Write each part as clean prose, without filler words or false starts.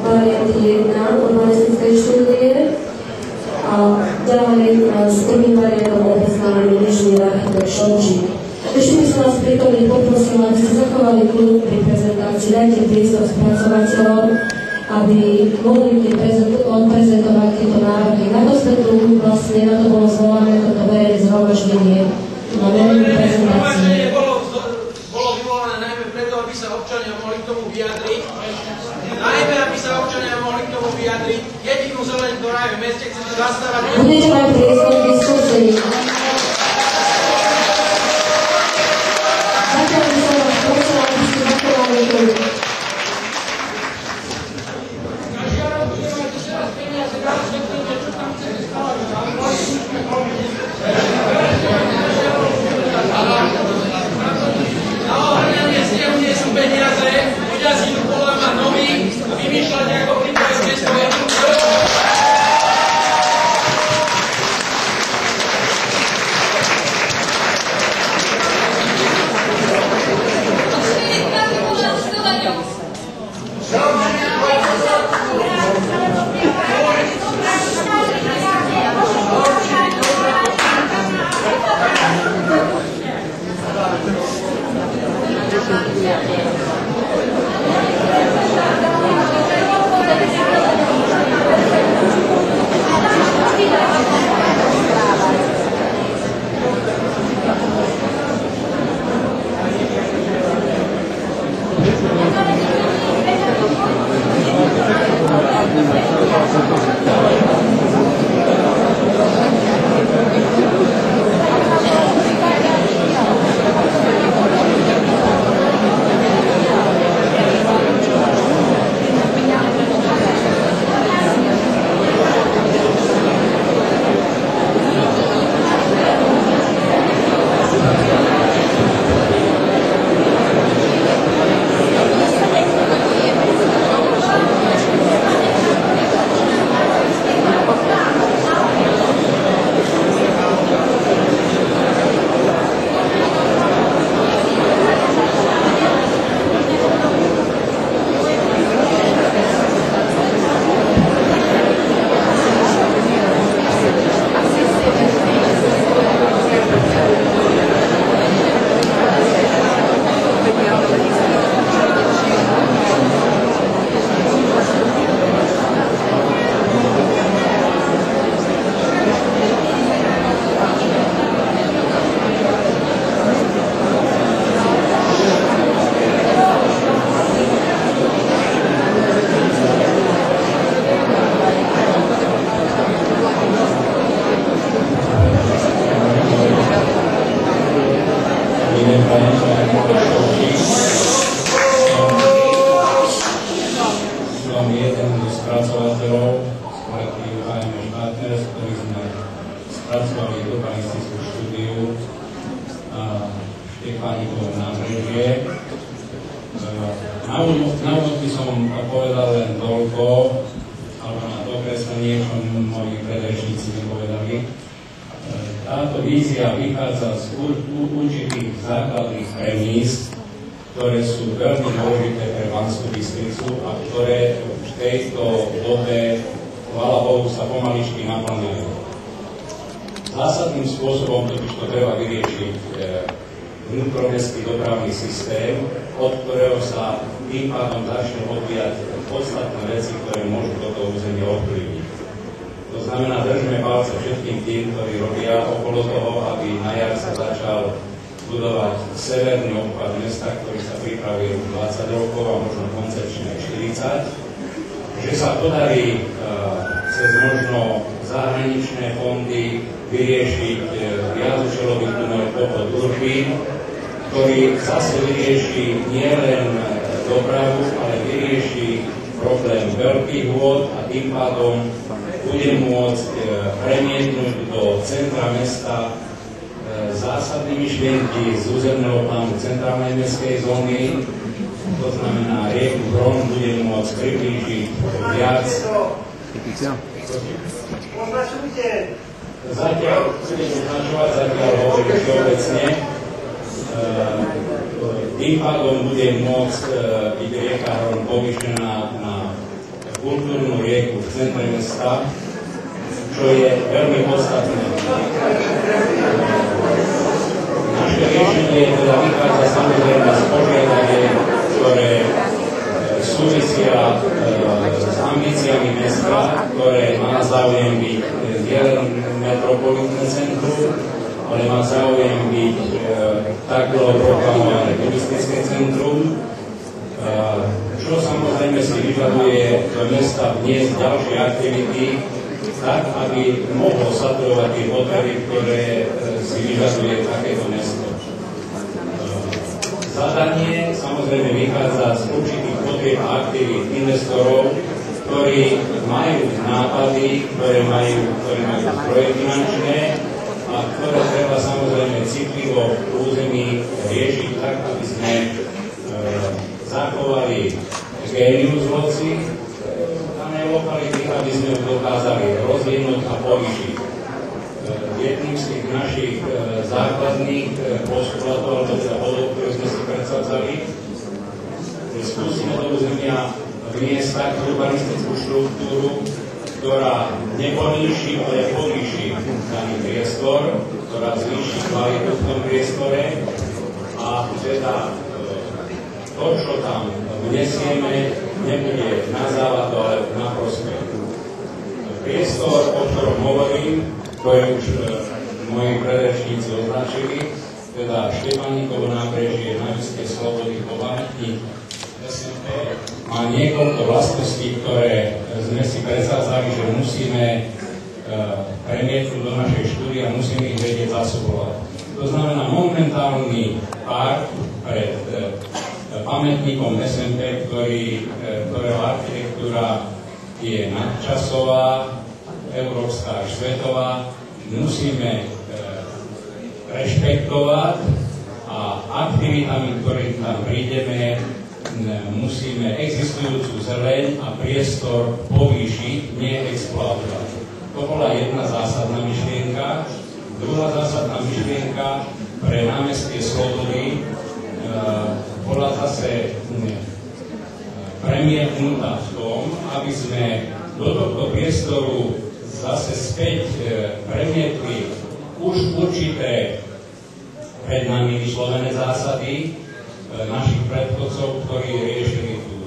varianty 1 urbanistickej štúdie a ďalej s prvým variantom obeznámil inžinier architekt Šončík. Ešte by som vás prítomne poprosila, aby ste zachovali kľud pri prezentácii, dajte priestor spracovateľom, aby mohli odprezentovať tieto návrhy. Na to sme tu vlastne, na to bolo zvolané toto verejné zhromaždenie na verejnú prezentáciu. Bolo vyvolané najmä preto, aby sa občania mohli k tomu vyjadriť. Najmä, aby sa občania mohli k tomu vyjadriť. Jedinú zeleň, ktorá je v meste, chcete zastávať... Budete mať priestor k diskusii. Zatiaľ by som vás prosila, aby ste zachovali kľud. Zásadným spôsobom totiž to treba vyriešiť vnútromestský dopravný systém, od ktorého sa tým pádom začne odvíjať podstatné veci, ktoré môžu toto územie ovplyvniť. To znamená, držme palce všetkým tým, ktorí robia okolo toho, aby na jar sa začal budovať severný obchvat mesta, ktorý sa pripravuje už 20 rokov a možno koncepčne 40. Že sa podarí cez možno zahraničné fondy vyriešiť viacúčelový tunel Pochod Urbín, ktorý zase vyrieši nielen dopravu, ale vyrieši problém veľkých vôd a tým pádom bude môcť premietnúť do centra mesta zásadné myšlienky z územného plánu centrálnej mestskej zóny, to znamená rieku Hron bude môcť priblížiť viac. Zatiaľ budem označovať, zatiaľ hovorím všeobecne. Tým pádom bude môcť byť rieka Hron povýšená na kultúrnu rieku v centre mesta, čo je veľmi podstatné. Naše riešenie teda vychádza samozrejme z požiadaviek, ktoré súvisia s ambíciami mesta, ktoré má záujem byť nielen metropolitné centrum, ale má záujem byť tak dlho proklamované turistické centrum, čo samozrejme si vyžaduje do mesta vniesť ďalšie aktivity, tak, aby mohlo saturovať tie potreby, ktoré si vyžaduje takéto mesto. Zadanie samozrejme vychádza z určitých potrieb a aktivít investorov, ktorí majú nápady, ktoré majú zdroje finančné a ktoré treba samozrejme citlivo v území riešiť tak, aby sme zachovali génius loci danej lokality, aby sme ju dokázali rozvinúť a povýšiť. Jedným z tých našich základných postulatov, alebo teda bodov, ktoré sme si predsadzali, že skúsime do územia vniesť takú urbanistickú štruktúru, ktorá neponíši, ale povýši daný priestor, ktorá zvýši kvalitu v tom priestore a teda to, čo tam vnesieme, nebude na závadu, ale na prospech. Priestor, o ktorom hovorím, to je už moji predrečníci označili, teda Štefánikovo nábrežie, Najvyšské slobody, pamätník SNP, má niekoľko vlastností, ktoré sme si predsázali, že musíme premietnúť do našej štúdie a musíme ich vedieť zasobovať. To znamená momentálny park pred pamätníkom SNP, ktorého architektúra je nadčasová, európska až svetová, musíme rešpektovať a aktivitami, ktorým tam prídeme, musíme existujúcu zeleň a priestor povýšiť, nie exploatovať. To bola jedna zásadná myšlienka. Druhá zásadná myšlienka pre námestie Slobody bola zase premietnutá v tom, aby sme do tohto priestoru zase späť premietli už určité pred nami vyslovené zásady našich predchodcov, ktorí riešili tú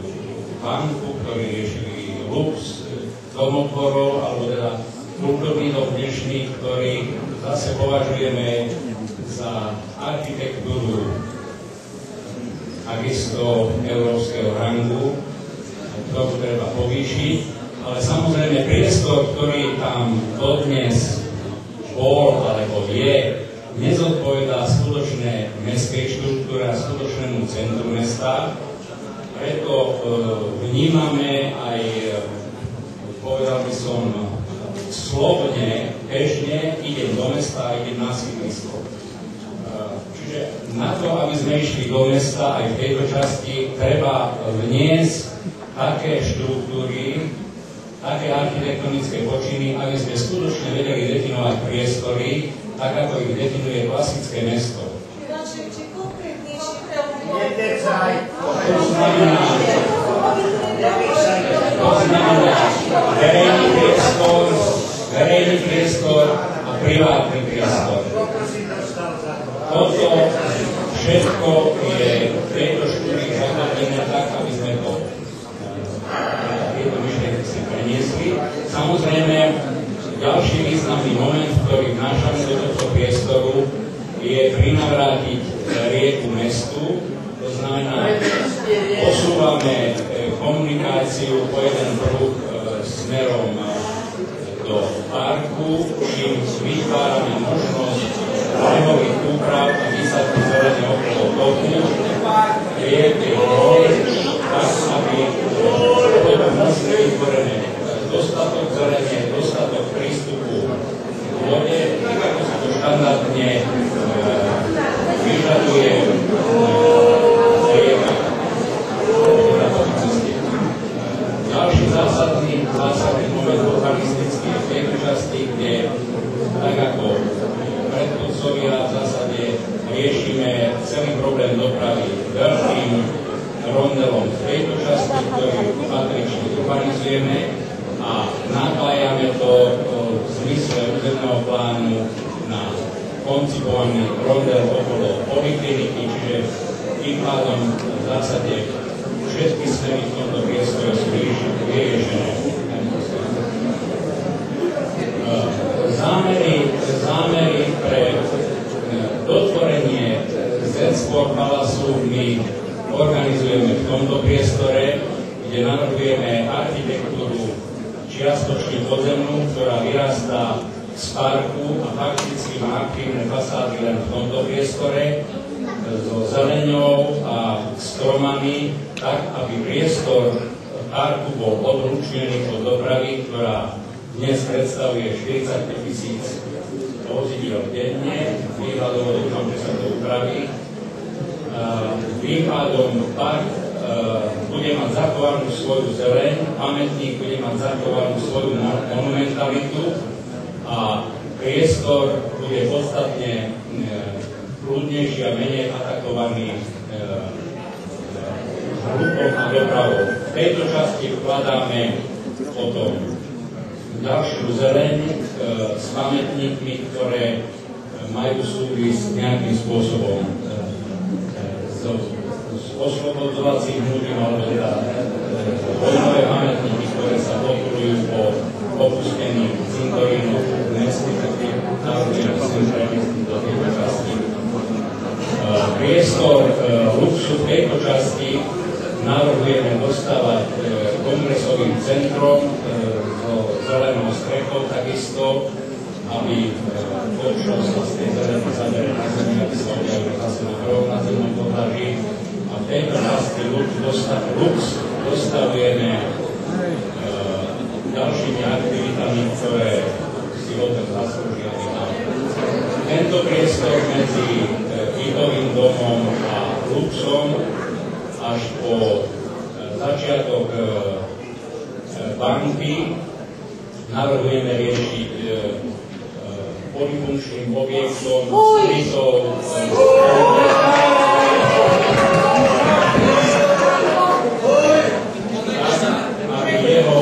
banku, ktorí riešili lux domotvorov, alebo teda kultúrny dom dnešný, ktorý zase považujeme za architektúru takisto európskeho rangu, ktorú treba povýšiť, ale samozrejme priestor, ktorý tam dodnes bol alebo je, nezodpovedá skutočné mestskej štruktúre a skutočnému centru mesta. Preto vnímame aj, povedal by som, slobodne, bežne idem do mesta a idem na sídlisko. Čiže na to, aby sme išli do mesta aj v tejto časti, treba vniesť také štruktúry, také architektonické počiny, aby sme skutočne vedeli definovať priestory, tak ako ich definuje klasické mesto. To znamená verejný priestor a privátny priestor. Toto všetko je v tejto štúdii zakladnené tak, aby sme to tieto myšlienky si preniesli. Samozrejme, ďalší významný moment, ktorý vnášame do tohto priestoru, je prinavrátiť rieku mestu. To znamená, posúvame komunikáciu po jeden pruh smerom do parku, čím vytvárame možnosť lehových úprav a výsadky zelene okolo toku, rieky hor, tak, aby bolo možné vytvorené dostatok zelene, dostatok prístupu k vode, tak ako sa to štandardne vyžaduje rieka. Ďalší zásadný moment urbanistický v tejto časti, kde tak ako predchodcovia v zásade riešime celý problém dopravy veľkým rondelom v tejto časti, ktorý patrí k organizujeme a napájame to v zmysle územného plánu na koncipovaný rondel okolo polikliniky, čiže tým pádom v zásade všetky smery v tomto priestore sú vyriešené. Zámery pre dotvorenie Z-Sport Palasu my organizujeme v tomto priestore, kde navrhujeme architektúru čiastočne podzemnú, ktorá vyrastá z parku a fakticky má aktívne fasády len v tomto priestore so zeleňou a stromami, tak aby priestor parku bol odlučnený od dopravy, ktorá dnes predstavuje 45 000 vozidiel denne. Výhľadovo dúfam, že sa to upraví. Tým pádom park bude mať zachovanú svoju zeleň, pamätník bude mať zachovanú svoju monumentalitu a priestor bude podstatne kľudnejší a menej atakovaný hlukom a dopravou. V tejto časti vkladáme potom ďalšiu zeleň s pamätníkmi, ktoré majú súvisť nejakým spôsobom s oslobodzovacím hnutím alebo teda vojnové pamätníky, ktoré sa podporujú po opustení cintorínu mestských národných centrálnych do tejto časti. Priestor luxu v tejto časti navrhujeme dostávať kongresovým centrom so zelenou strechou takisto, aby to, čo sa z tej zelenej zabere na zemi, aby sa objavilo zase na prvom nadzemnom podlaží. A v tejto časti lux dostavujeme ďalšími aktivitami, ktoré si hotel zaslúžia. Tento priestor medzi bytovým domom a luxom až po začiatok banky navrhujeme riešiť polifunkčným objektom skrytou aby jeho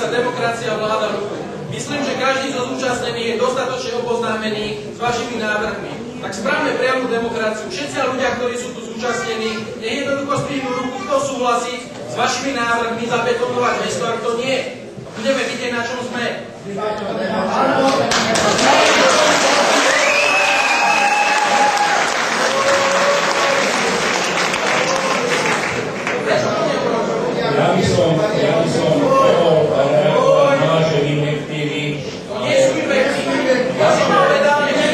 demokracia vláda ruku. Myslím, že každý zo zúčastnených je dostatočne oboznámený s vašimi návrhmi. Tak správne priamu demokraciu. Všetci ľudia, ktorí sú tu zúčastnení, nech jednoducho zdvihnú ruku, kto súhlasí s vašimi návrhmi zabetonovať mesto, a kto nie. Budeme vidieť, na čom sme. Ja by som mohol reagovať na vaše inventívy. Nie sú inventívy. Ja som povedal, že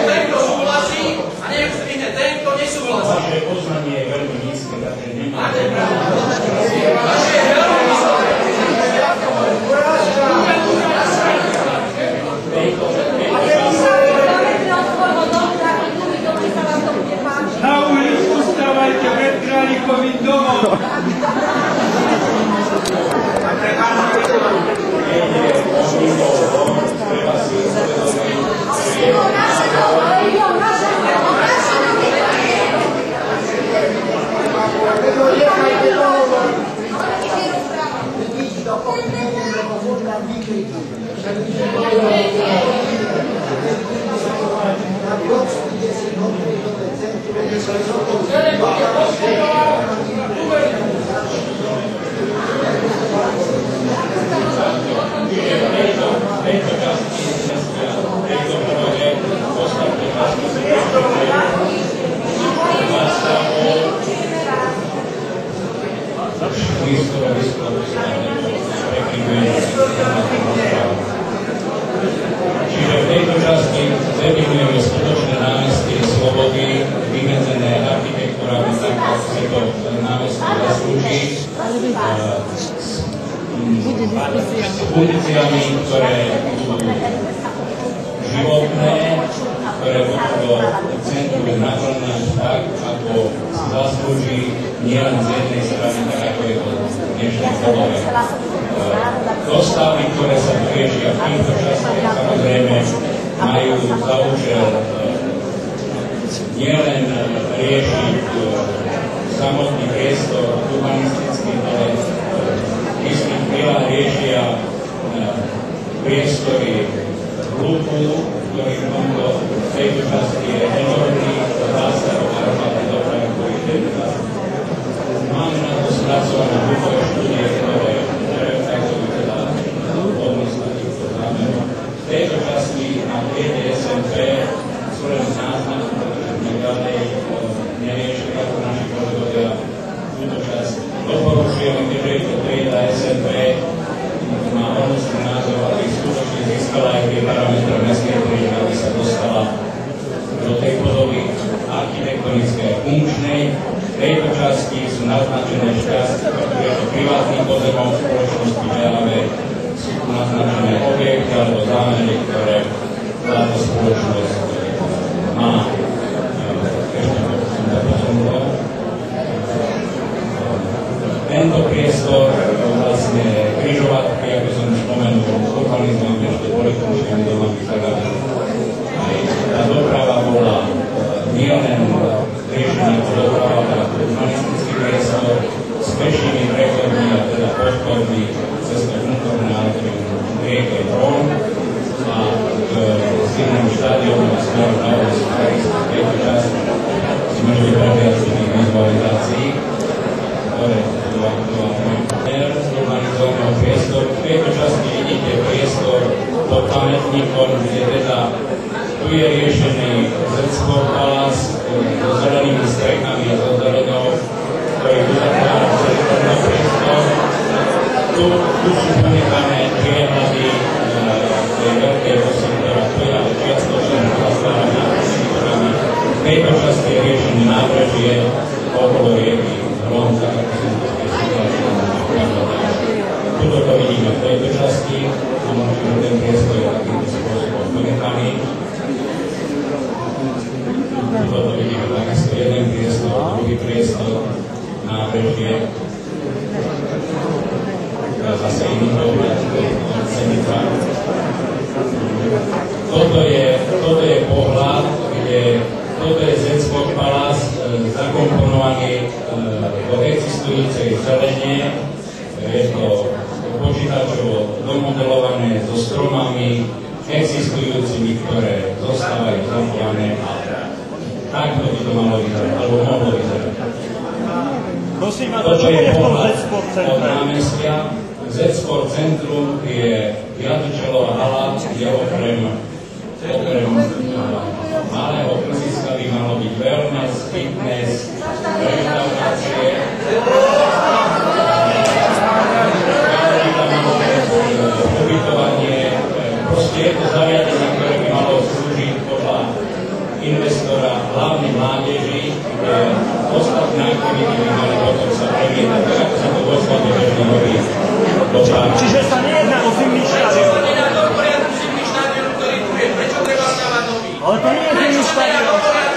ten, kto súhlasí, a nech zdvihne ten, kto nesúhlasí. Vaše poznanie je veľmi nízke, takže nemáte pravdu. Vaše je veľmi nízke. Na ulicu stávajte pred Králikovým domom. Čiže v tejto časti definujeme skutočné námestie slobody, vymedzené architektúrami, tak ako si to námestie zaslúži, s funkciami, ktoré sú životné, ktoré budú do centru naplňať tak, ako si zaslúži nielen z jednej strany, tak ako je to v dnešnej podobe. Dostavy, ktoré sa tu riešia v týchto častiach, samozrejme majú za účel nielen riešiť samotný priestor urbanistický, ale myslím, veľa riešia priestory hluku, ktorý v tejto časti je enormný, zásahov a hromadnej dopravy, ktorý v tejto časti. Máme na to spracované hlukové štúdie, ktoré reflektujú teda hodnosť týchto zámerov. V tejto časti na triede SMP sú len náznaky, pretože my ďalej neriešili ako naši kolegovia túto časť. Doporučujeme, keďže je to trieda SMP, má hodnostný názor, aby skutočne získala aj tie parametre mestskej triedy, aby sa dostala do tej podoby architektonickej a funkčnej. V tejto časti sú naznačené šťastie, pretože je to privátny pozemok spoločnosti VAV, sú tu naznačené objekty alebo zámery, ktoré táto spoločnosť má. Tento priestor vlastne križovatky, ako som už spomenul, urbanizmom, ešte politickými domami zagadil. Aj tá doprava bola nielen riešená doprava na urbanistický priestor s pešími prechodmi a teda podchodmi cez to vnútorné atrium rieke Rón a k zimnému štádionu a smeru na oblasť Paríska. V tejto časti sme vždy previacených vizualizácií, ktoré urbanizovaného priestoru. V tejto časti vidíte priestor pod pamätníkom, kde teda tu je riešený Z-Sport Palace so zelenými strekami a so zelenou, ktorý uzatvára celý tento priestor. Tu sú ponechané priehľady tej veľkej osy, ktorá stojí, ale čiastočne uzatvára nábrežníkami. V tejto časti je riešený nábrežie okolo rieky Rón, tak ako som to tuto to vidíme v tejto časti a možno ten priestor je takýmto spôsobom ponechaný. Tuto to vidíme takisto jeden priestor, druhý priestor, nábrežie. Zase iný pohľad od Senica. Toto je pohľad, kde toto je Z-Sport Palace zakomponovaný do existujúcej zelenie. Je to počítačovo domodelované so stromami existujúcimi, ktoré zostávajú zachované a takto by to malo vyzerať, alebo mohlo vyzerať. Prosím, a to čo je v tom Z-Sport centrum? Od námestia Z-Sport centrum je Jadvičelová hala, kde okrem malého krziska by malo byť wellness, fitness, reštaurácie, ubytovanie, proste je to zariadenie, ktoré by malo slúžiť podľa investora hlavne mládeži, kde ostatné aktivity by mali potom sa premietať, tak ako sa to vo svete bežne robí. Čiže sa nejedná o zimný štadión. Nejedná to o poriadku zimný štadión, ktorý tu je. Prečo treba stavať nový? Ale to nie je zimný štadión.